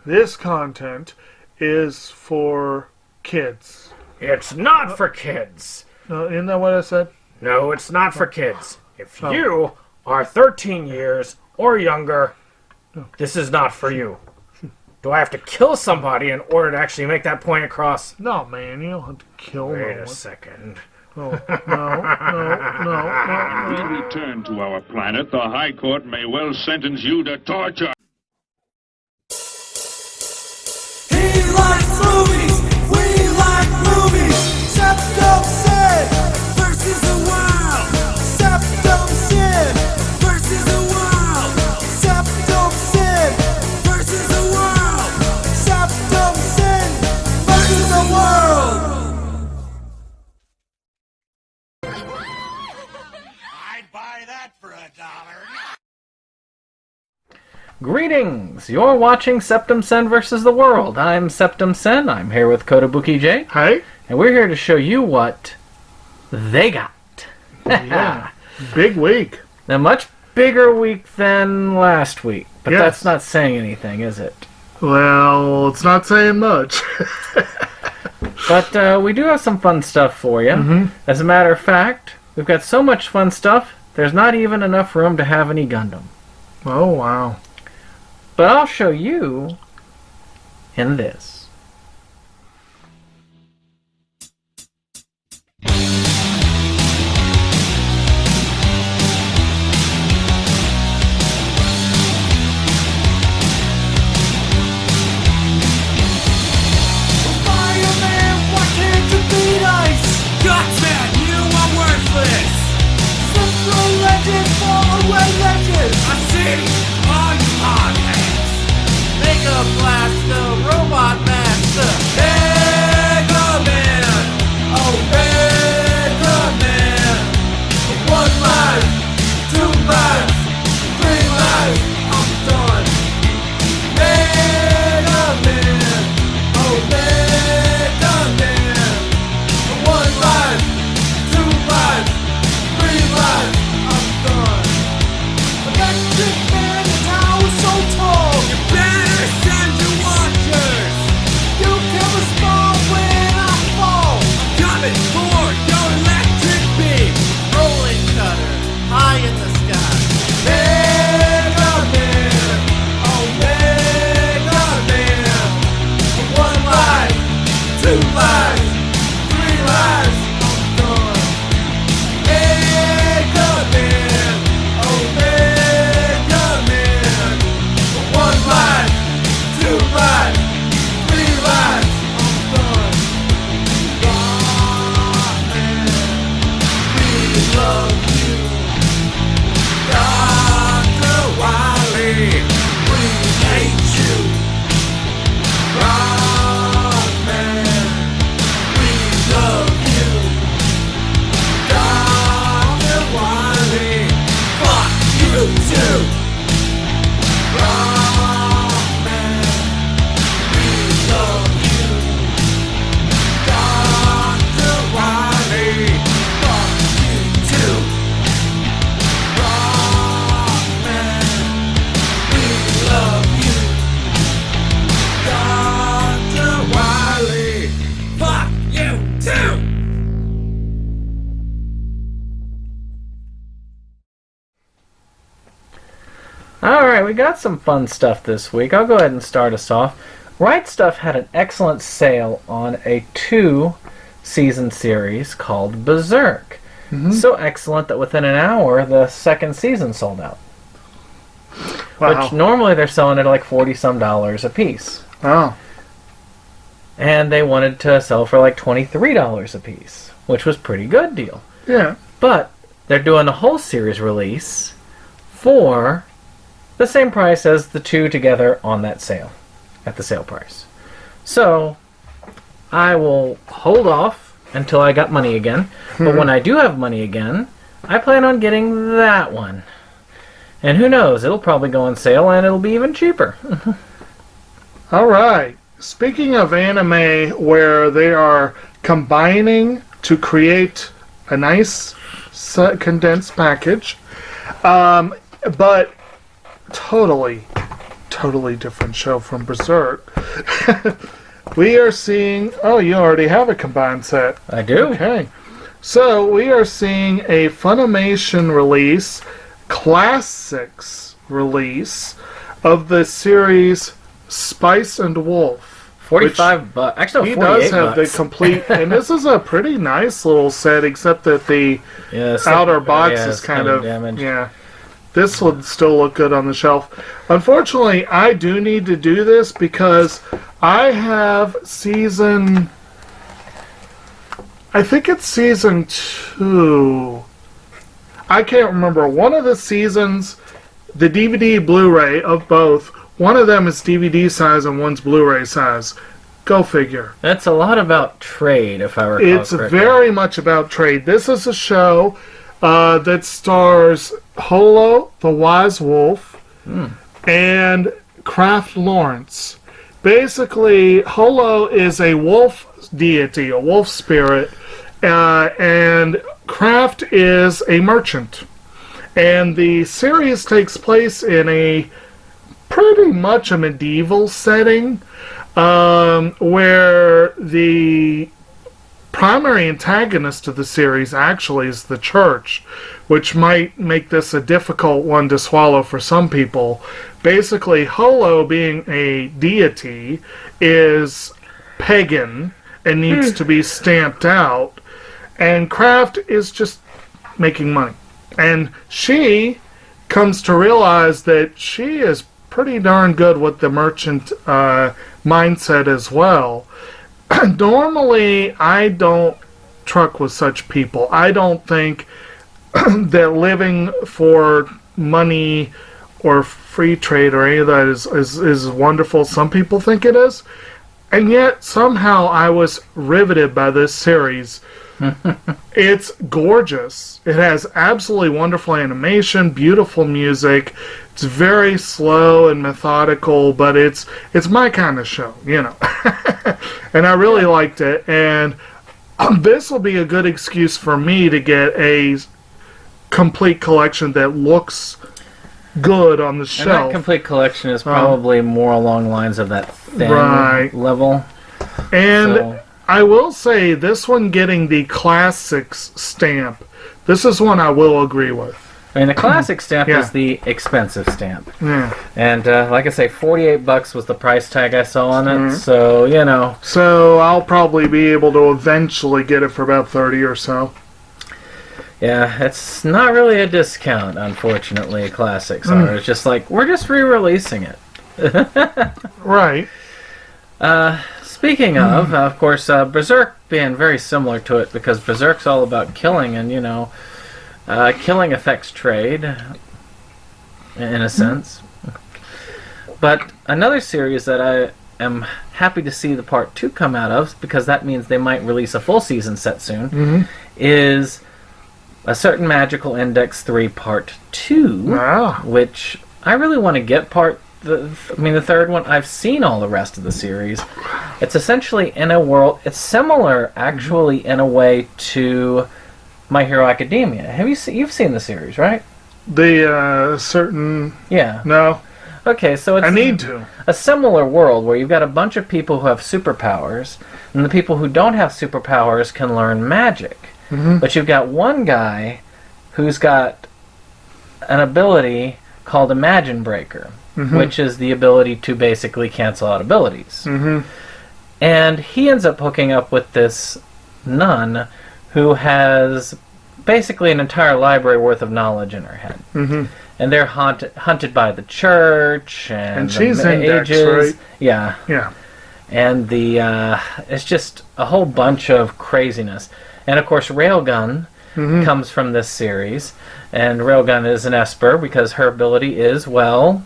this content is for kids. It's not for kids. Isn't that what I said? No, it's not for kids. If you are 13 years or younger, this is not for you. Do I have to kill somebody in order to actually make that point across? No, man, you don't have to kill Wait no one. a second. Oh, no. When we return to our planet, the High Court may well sentence you to torture. He likes movies, we like movies. Septum Sin versus the world. Septum Sin versus the world. Septum Sin versus the world. Septum Sin versus the world. I'd buy that for $1. Greetings! You're watching Septum Sen vs. the World. I'm Septum Sen. I'm here with Kotobuki J. Hey? And we're here to show you what they got. Yeah. Big week. A much bigger week than last week. But Yes. that's not saying anything, is it? Well, it's not saying much. But we do have some fun stuff for you. Mm-hmm. As a matter of fact, we've got so much fun stuff, there's not even enough room to have any Gundam. Oh, wow. But I'll show you in this. Fireman, why can't you be nice? Godsman, you are worthless. Central legend, faraway legend. I see on podcast. Mega Blaster, Robot Master. Mega Man. Oh, Mega Man. 1 life, 2 lives, 3 lives. I'm done. Mega Man. Oh, Mega Man. 1 life, 2 lives, 3 lives. I'm done. Electric Man, the tower's so tall. You better send your watchers. You can respond when I fall. Coming for your electric beam. Rolling cutter, high in the sky. Mega Man, oh Mega Man. 1 life, 2 lives, 3 lives. I'm done. Mega Man, oh Mega Man. 1 life, 2 lives, 3 lives. I'm done. Rockman, we love you. Dr. Wily, we hate you. Rockman, we love you. Dr. Wily, fuck you too. Rockman, we love you. Dr. Wily, fuck you too. Rockman, we love you. Dr. Wily, fuck you too. Alright, we got some fun stuff this week. I'll go ahead and start us off. Right Stuff had an excellent sale on a 2-season series called Berserk. So excellent that within an hour, the 2nd season sold out. Wow. Which normally they're selling at like $40-some a piece. Oh. And they wanted to sell for like $23 a piece, which was pretty good deal. Yeah. But they're doing a whole series release for the same price as the 2 together on that sale, at the sale price. So I will hold off until I got money again. But when I do have money again, I plan on getting that one. And who knows, it'll probably go on sale and it'll be even cheaper. All right. Speaking of anime where they are combining to create a nice condensed package, but totally totally different show from Berserk. We are seeing... Oh, you already have a combined set. I do. Okay. So, we are seeing a Funimation release, Classics release, of the series Spice and Wolf. $45. Actually, He 48 does have bucks. the complete... And this is a pretty nice little set, except that the Yeah, outer box yeah, is it's kind of... damaged. Yeah. This would still look good on the shelf. Unfortunately, I do need to do this because I have season... I think it's season 2. I can't remember. One of the seasons, the DVD Blu-ray of both, one of them is DVD size and one's Blu-ray size. Go figure. That's a lot about trade, if I recall It's correctly. very much about trade. This is a show that stars Holo, the Wise Wolf, and Kraft Lawrence. Basically, Holo is a wolf deity, a wolf spirit, and Kraft is a merchant. And the series takes place in a pretty much a medieval setting, where the primary antagonist of the series actually is the church, which might make this a difficult one to swallow for some people. Basically, Holo, being a deity, is pagan and needs to be stamped out, and Kraft is just making money. And she comes to realize that she is pretty darn good with the merchant mindset as well. Normally, I don't truck with such people. I don't think that living for money or free trade or any of that is wonderful. Some people think it is. And yet, somehow, I was riveted by this series. It's gorgeous. It has absolutely wonderful animation, beautiful music. It's very slow and methodical, but it's my kind of show, you know. And I really liked it. And this will be a good excuse for me to get a complete collection that looks good on the And shelf. that complete collection is probably more along the lines of that thin Right. level. And So- I will say, this one getting the Classics stamp, this is one I will agree with. I mean, the classic stamp Yeah. is the expensive stamp. Yeah. And like I say, $48 was the price tag I saw on it. Mm-hmm. So, you know, So I'll probably be able to eventually get it for about 30 or so. yeah, it's not really a discount, unfortunately, classics are. It's just like, we're just re-releasing it. Right. Speaking of course, Berserk being very similar to it, because Berserk's all about killing, and, you know, killing affects trade, in a sense. But another series that I am happy to see the part 2 come out of, because that means they might release a full season set soon, is A Certain Magical Index 3 Part 2, Wow. which I really want to get the third one. I've seen all the rest of the series. It's essentially in a world, it's similar actually in a way to My Hero Academia. You've seen the series, right? The certain... Yeah. No. Okay, so it's I need to. a similar world where you've got a bunch of people who have superpowers, and the people who don't have superpowers can learn magic. But you've got one guy who's got an ability called Imagine Breaker, which is the ability to basically cancel out abilities. And he ends up hooking up with this nun who has basically an entire library worth of knowledge in her head. And they're hunted by the church and the she's indexed, mages. right? Yeah. Yeah. And it's just a whole bunch of craziness. And of course, Railgun comes from this series. And Railgun is an Esper because her ability is, well,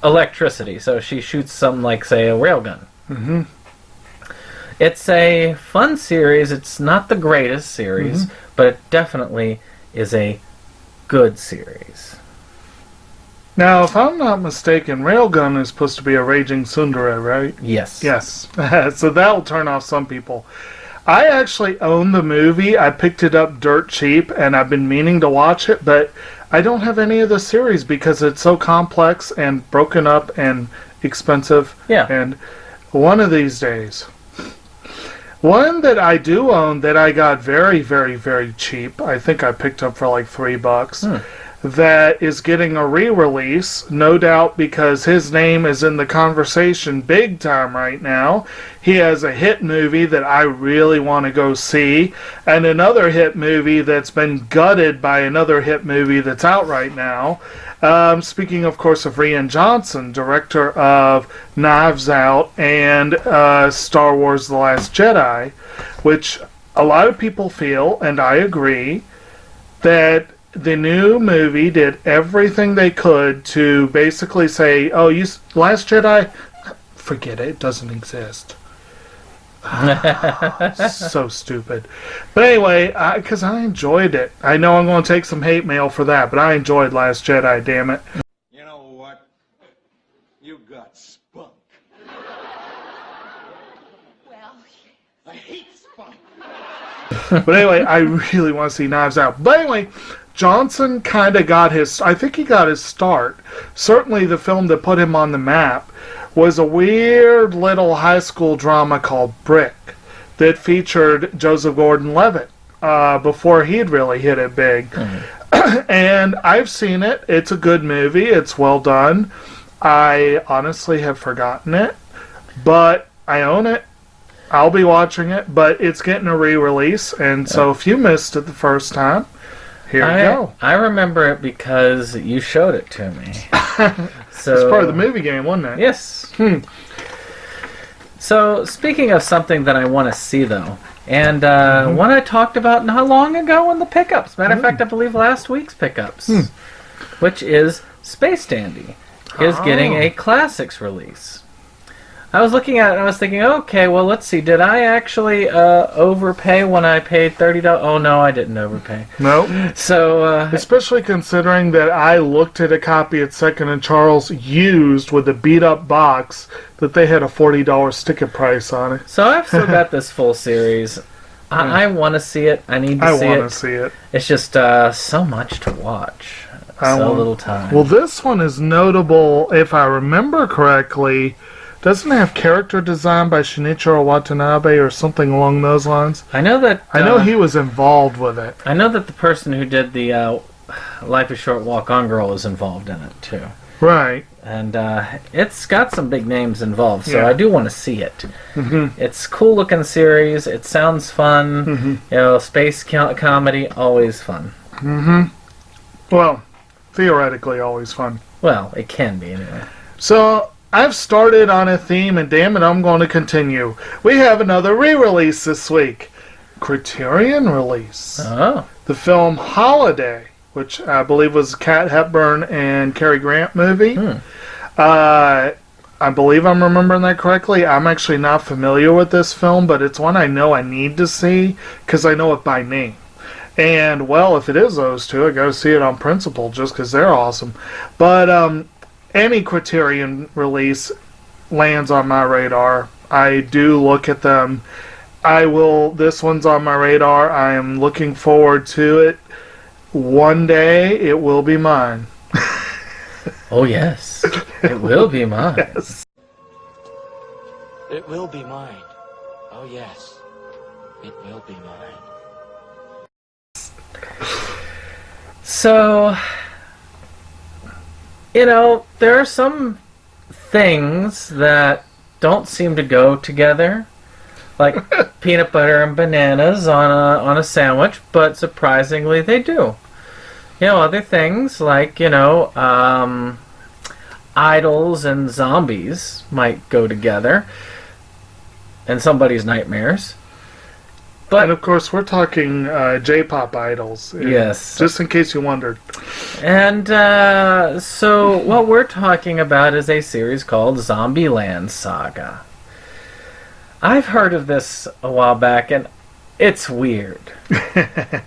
electricity. So she shoots something like, say, a railgun. It's a fun series. It's not the greatest series, but it definitely is a good series. Now, if I'm not mistaken, Railgun is supposed to be a raging tsundere, right? Yes. Yes. So that'll turn off some people. I actually own the movie. I picked it up dirt cheap, and I've been meaning to watch it, but I don't have any of the series because it's so complex and broken up and expensive. Yeah. And one of these days. One that I do own that I got very, very, very cheap, I think I picked up for like $3, that is getting a re-release, no doubt because his name is in the conversation big time right now. He has a hit movie that I really want to go see, and another hit movie that's been gutted by another hit movie that's out right now. Speaking, of course, of Rian Johnson, director of Knives Out and Star Wars The Last Jedi, which a lot of people feel, and I agree, that the new movie did everything they could to basically say, oh, Last Jedi, forget it doesn't exist. So stupid. But anyway, because I enjoyed it. I know I'm going to take some hate mail for that, but I enjoyed Last Jedi, damn it. You know what? You got spunk. Well, I hate spunk. But anyway, I really want to see Knives Out. But anyway, Johnson kind of got I think he got his start. Certainly the film that put him on the map was a weird little high school drama called Brick that featured Joseph Gordon-Levitt before he'd really hit it big. And I've seen it. It's a good movie. It's well done. I honestly have forgotten it, but I own it. I'll be watching it, but it's getting a re-release, and so if you missed it the first time, here you go. I remember it because you showed it to me. So It's part of the movie game, wasn't it? Yes. So, speaking of something that I want to see, though, and one I talked about not long ago in the pickups. Matter of fact, I believe last week's pickups, which is Space Dandy, is getting a classics release. I was looking at it and I was thinking, okay, well, let's see. Did I actually overpay when I paid $30? Oh, no, I didn't overpay. Nope. So, Especially considering that I looked at a copy at Second & Charles used with a beat-up box that they had a $40 sticker price on it. so I've still got this full series. I want to see it. I need to see it. I want to see it. It's just so much to watch. So little time. Well, this one is notable, if I remember correctly. Doesn't it have character design by Shinichiro Watanabe or something along those lines? I know that. I know he was involved with it. I know that the person who did the Life is Short, Walk On Girl is involved in it too. Right. And it's got some big names involved, so Yeah. I do want to see it. It's cool looking series. It sounds fun. You know, space comedy, always fun. Well, theoretically, always fun. Well, it can be anyway. So, I've started on a theme, and damn it, I'm going to continue. We have another re-release this week. Criterion release. Oh. The film Holiday, which I believe was a Kat Hepburn and Cary Grant movie. I believe I'm remembering that correctly. I'm actually not familiar with this film, but it's one I know I need to see because I know it by name. And, well, if it is those two, I got to see it on principle just because they're awesome. But any Criterion release lands on my radar. I do look at them. This one's on my radar. I am looking forward to it. One day, it will be mine. Oh, yes. It will be mine. Yes. It will be mine. Oh, yes. It will be mine. So, you know, there are some things that don't seem to go together, like peanut butter and bananas on a sandwich, but surprisingly they do. You know, other things like, you know, idols and zombies might go together, and somebody's nightmares. And of course, we're talking J-pop idols. Yes. Just in case you wondered. And so what we're talking about is a series called Zombieland Saga. I've heard of this a while back, and it's weird.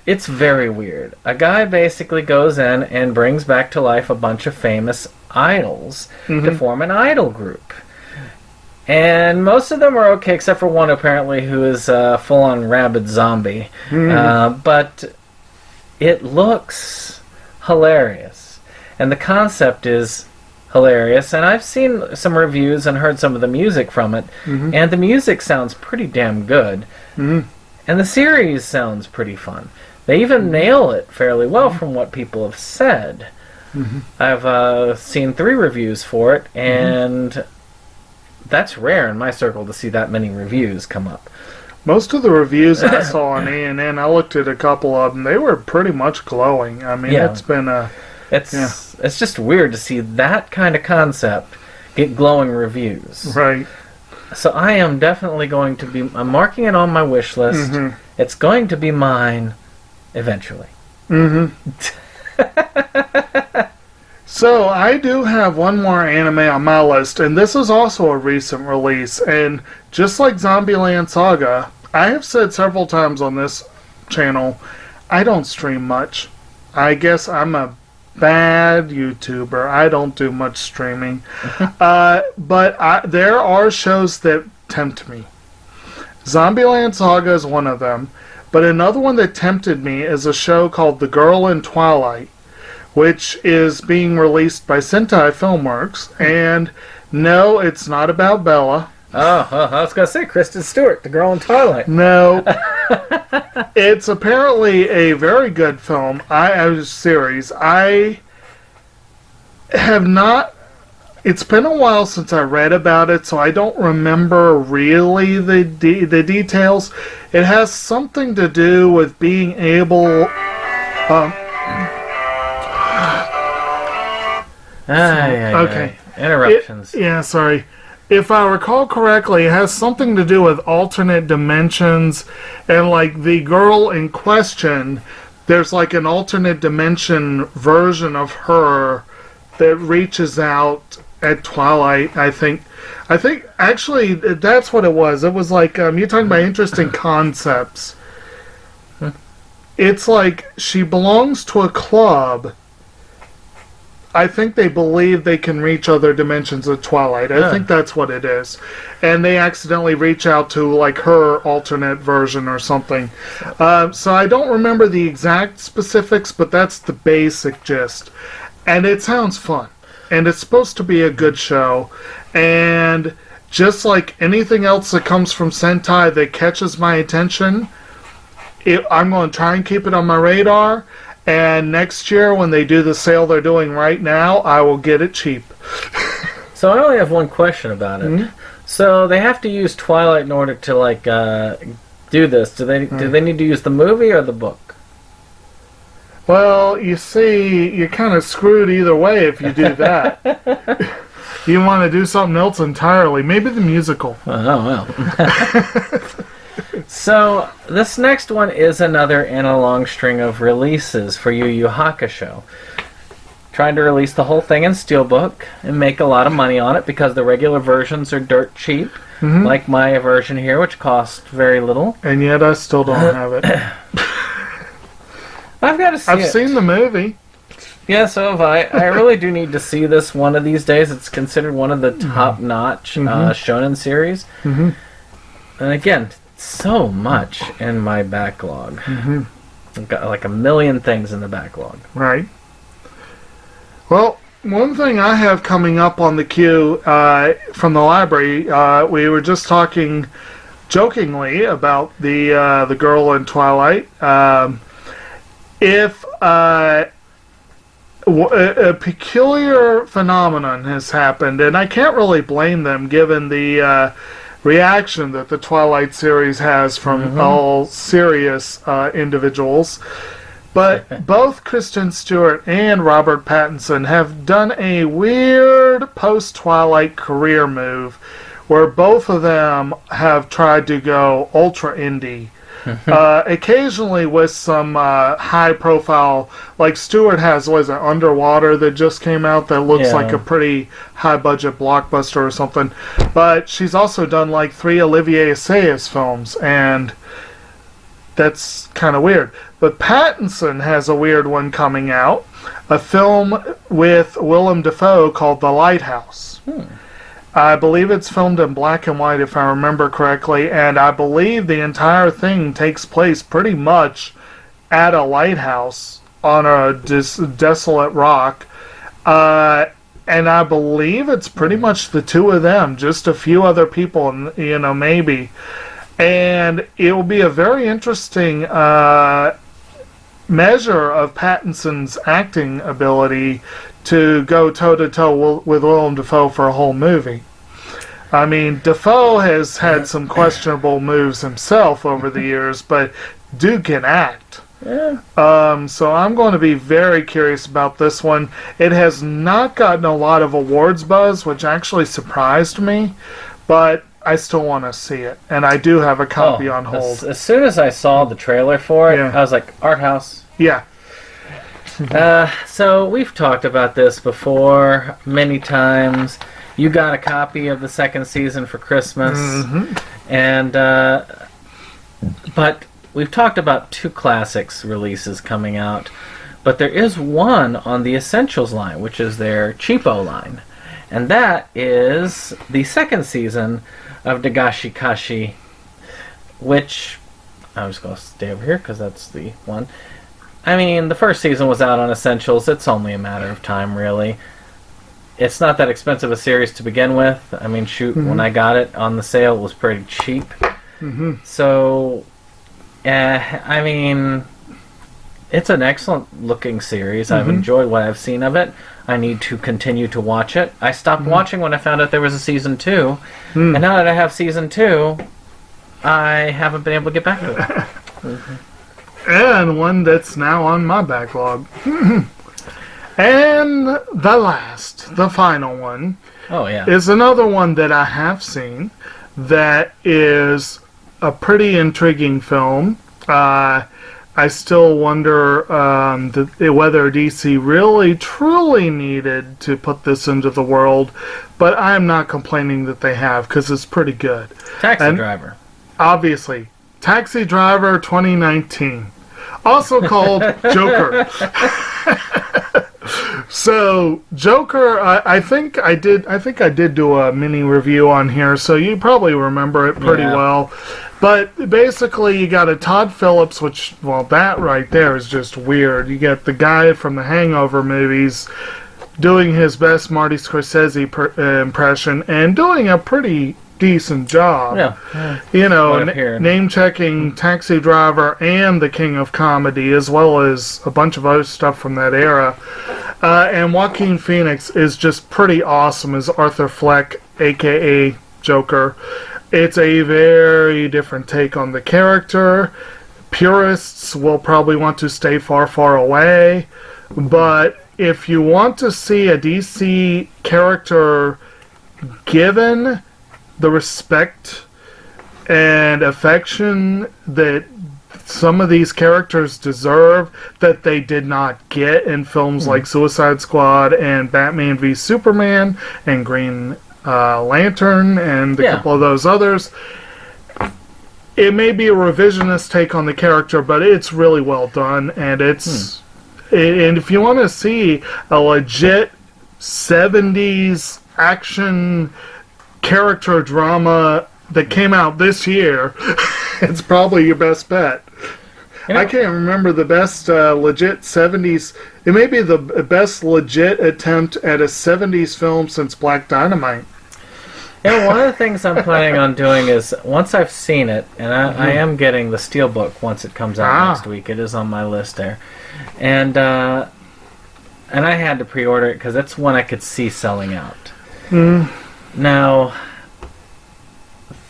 It's very weird. A guy basically goes in and brings back to life a bunch of famous idols to form an idol group. And most of them are okay, except for one apparently who is a full-on rabid zombie. But it looks hilarious. And the concept is hilarious. And I've seen some reviews and heard some of the music from it. And the music sounds pretty damn good. And the series sounds pretty fun. They even nail it fairly well from what people have said. I've seen 3 reviews for it, and that's rare in my circle to see that many reviews come up. Most of the reviews I saw on ANN, I looked at a couple of them, they were pretty much glowing. I mean, it's been a... It's just weird to see that kind of concept get glowing reviews. Right. So I am definitely going to be... I'm marking it on my wish list. It's going to be mine eventually. So I do have one more anime on my list, and this is also a recent release. And just like Zombieland Saga, I have said several times on this channel, I don't stream much. I guess I'm a bad YouTuber. I don't do much streaming. But there are shows that tempt me. Zombieland Saga is one of them. But another one that tempted me is a show called The Girl in Twilight, which is being released by Sentai Filmworks. And no, it's not about Bella. Oh, I was going to say Kristen Stewart, The Girl in Twilight. No. It's apparently a very good film. Series. I have not... It's been a while since I read about it, so I don't remember really the details. It has something to do with being able... okay. Interruptions. Sorry. If I recall correctly, it has something to do with alternate dimensions, and like the girl in question, there's like an alternate dimension version of her that reaches out at Twilight, I think actually that's what it was. It was like you're talking about interesting concepts. It's like she belongs to a club. I think they believe they can reach other dimensions of Twilight. I think that's what it is. And they accidentally reach out to like her alternate version or something. So I don't remember the exact specifics, but that's the basic gist. And it sounds fun. And it's supposed to be a good show. And just like anything else that comes from Sentai that catches my attention, I'm going to try and keep it on my radar. And next year, when they do the sale they're doing right now, I will get it cheap. So I only have one question about it. So they have to use Twilight in order to like do this. Do they need to use the movie or the book? Well, you see, you're kind of screwed either way if you do that. You want to do something else entirely. Maybe the musical. Oh, well. So, this next one is another in a long string of releases for YuYu Hakusho. Trying to release the whole thing in Steelbook and make a lot of money on it because the regular versions are dirt cheap, like my version here, which cost very little. And yet I still don't have it. I've got to see I've seen the movie. Yeah, so have I. I really do need to see this one of these days. It's considered one of the top-notch shonen series. And again, so much in my backlog. I've got like a million things in the backlog. Right. Well, one thing I have coming up on the queue from the library, we were just talking jokingly about the girl in Twilight. If a peculiar phenomenon has happened, and I can't really blame them given the reaction that the Twilight series has from all serious individuals, but both Kristen Stewart and Robert Pattinson have done a weird post-Twilight career move where both of them have tried to go ultra indie. Occasionally with some high profile, like Stewart has an Underwater that just came out that looks like a pretty high budget blockbuster or something, but she's also done like 3 Olivier Assayas films, and that's kind of weird. But Pattinson has a weird one coming out, a film with Willem Dafoe called The Lighthouse. I believe it's filmed in black and white, if I remember correctly, and I believe the entire thing takes place pretty much at a lighthouse on a desolate rock. And I believe it's pretty much the two of them, just a few other people, maybe. And it will be a very interesting measure of Pattinson's acting ability to go toe-to-toe with Willem Dafoe for a whole movie. I mean, Dafoe has had some questionable moves himself over the years, but dude can act. Yeah. So I'm going to be very curious about this one. It has not gotten a lot of awards buzz, which actually surprised me, but I still want to see it, and I do have a copy on hold. As soon as I saw the trailer for it, Yeah. I was like, art house. Yeah. So we've talked about this before many times. You got a copy of the second season for Christmas, and but we've talked about two classics releases coming out, but there is one on the Essentials line, which is their cheapo line, and that is the second season of Dagashi Kashi, which I'm just going to stay over here because that's the one. I mean, the first season was out on Essentials. It's only a matter of time, really. It's not that expensive a series to begin with. I mean, shoot, when I got it on the sale, it was pretty cheap. So, I mean, it's an excellent looking series. I've enjoyed what I've seen of it. I need to continue to watch it. I stopped watching when I found out there was a season 2. And now that I have season 2, I haven't been able to get back to it. And one that's now on my backlog. And the final one, is another one that I have seen that is a pretty intriguing film. I still wonder whether DC really, truly needed to put this into the world, but I'm not complaining that they have, because it's pretty good. Taxi Driver. Obviously. Taxi Driver 2019. Also called Joker. So Joker, I think I did do a mini review on here, so you probably remember it pretty well. But basically, you got a Todd Phillips, that right there is just weird. You get the guy from the Hangover movies doing his best Marty Scorsese impression and doing a pretty decent job. Name-checking Taxi Driver and The King of Comedy, as well as a bunch of other stuff from that era. And Joaquin Phoenix is just pretty awesome as Arthur Fleck, a.k.a. Joker. It's a very different take on the character. Purists will probably want to stay far, far away. But if you want to see a DC character given the respect and affection that some of these characters deserve that they did not get in films like Suicide Squad and Batman v Superman and Green Lantern and a couple of those others. It may be a revisionist take on the character, but it's really well done, and it's and if you want to see a legit 70s action character drama that came out this year, it's probably your best bet. I can't remember the best legit 70s. It may be the best legit attempt at a 70s film since Black Dynamite. One of the things I'm planning on doing is, once I've seen it, and I am getting the Steelbook once it comes out next week. It is on my list there. And I had to pre-order it because that's one I could see selling out. Now,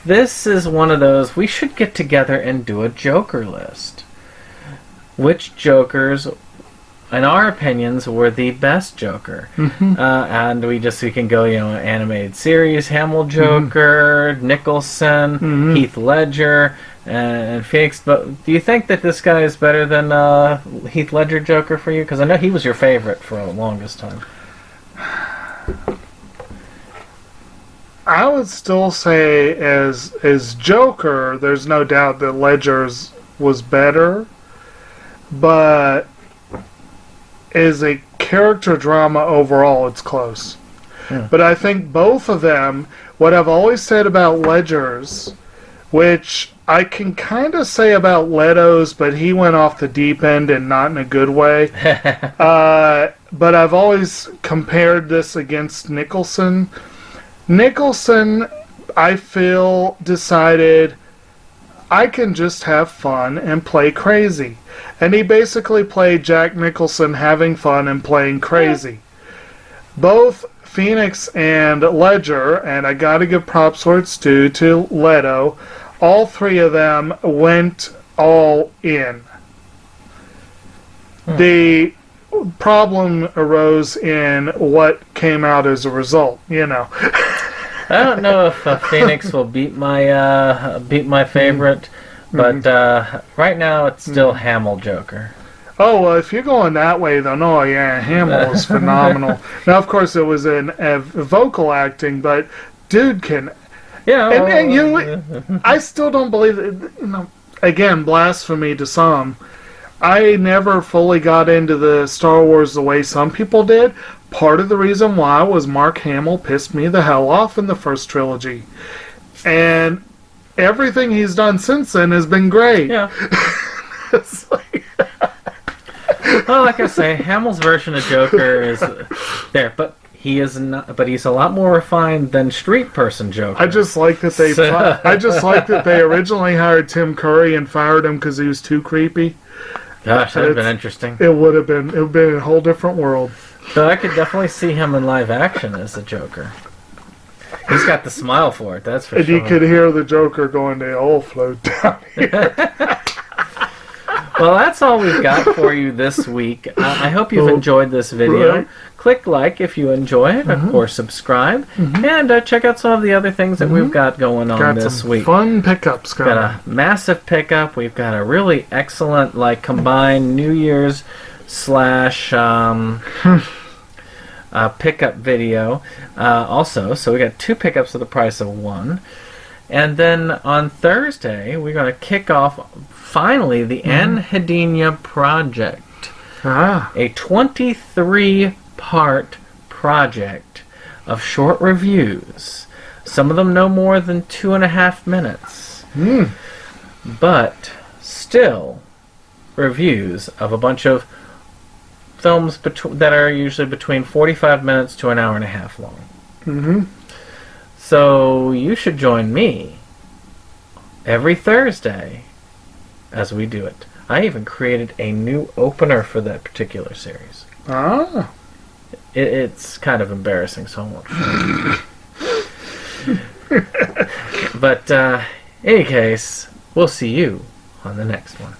this is one of those, we should get together and do a Joker list. Which Jokers, in our opinions, were the best Joker? And we can go, animated series, Hamill Joker, Nicholson, Heath Ledger, and Phoenix. But do you think that this guy is better than Heath Ledger Joker for you? Because I know he was your favorite for the longest time. I would still say as Joker, there's no doubt that Ledger's was better, but as a character drama overall, it's close. But I think both of them, what I've always said about Ledger's, which I can kind of say about Leto's, but he went off the deep end and not in a good way. But I've always compared this against Nicholson. Nicholson, I feel, decided I can just have fun and play crazy. And he basically played Jack Nicholson having fun and playing crazy. Both Phoenix and Ledger, and I gotta give props where it's due to Leto, all three of them went all in. The problem arose in what came out as a result, you know. I don't know if Phoenix will beat my favorite, but right now it's still Hamill Joker. Oh, well, if you're going that way, then, oh, yeah, Hamill is phenomenal. Now, of course, it was in vocal acting, but dude can... Yeah. And you, I still don't believe it. You know, again, blasphemy to some. I never fully got into the Star Wars the way some people did. Part of the reason why was Mark Hamill pissed me the hell off in the first trilogy. And everything he's done since then has been great. Yeah. It's like... Well, like I say, Hamill's version of Joker is there, but he is not. But he's a lot more refined than Street Person Joker. I just like that they. I just like that they originally hired Tim Curry and fired him because he was too creepy. Gosh, that'd have been interesting. It would have been. It would have been a whole different world. So I could definitely see him in live action as the Joker. He's got the smile for it. That's for and sure. And you could hear the Joker going, "They all float down here." Well, that's all we've got for you this week. I hope you've enjoyed this video. Right. Click like if you enjoy it. Of course, subscribe. And check out some of the other things that we've got going on this week. Fun pickups We've got a massive pickup. We've got a really excellent, combined New Year's / pickup video. Also, so we got 2 pickups for the price of 1. And then on Thursday, we're going to kick off, finally, the Anhedenia Project. A 23-part project of short reviews. Some of them no more than 2.5 minutes. But still, reviews of a bunch of films that are usually between 45 minutes to an hour and a half long. So you should join me every Thursday as we do it. I even created a new opener for that particular series. It's kind of embarrassing, so I won't show you. But in any case, we'll see you on the next one.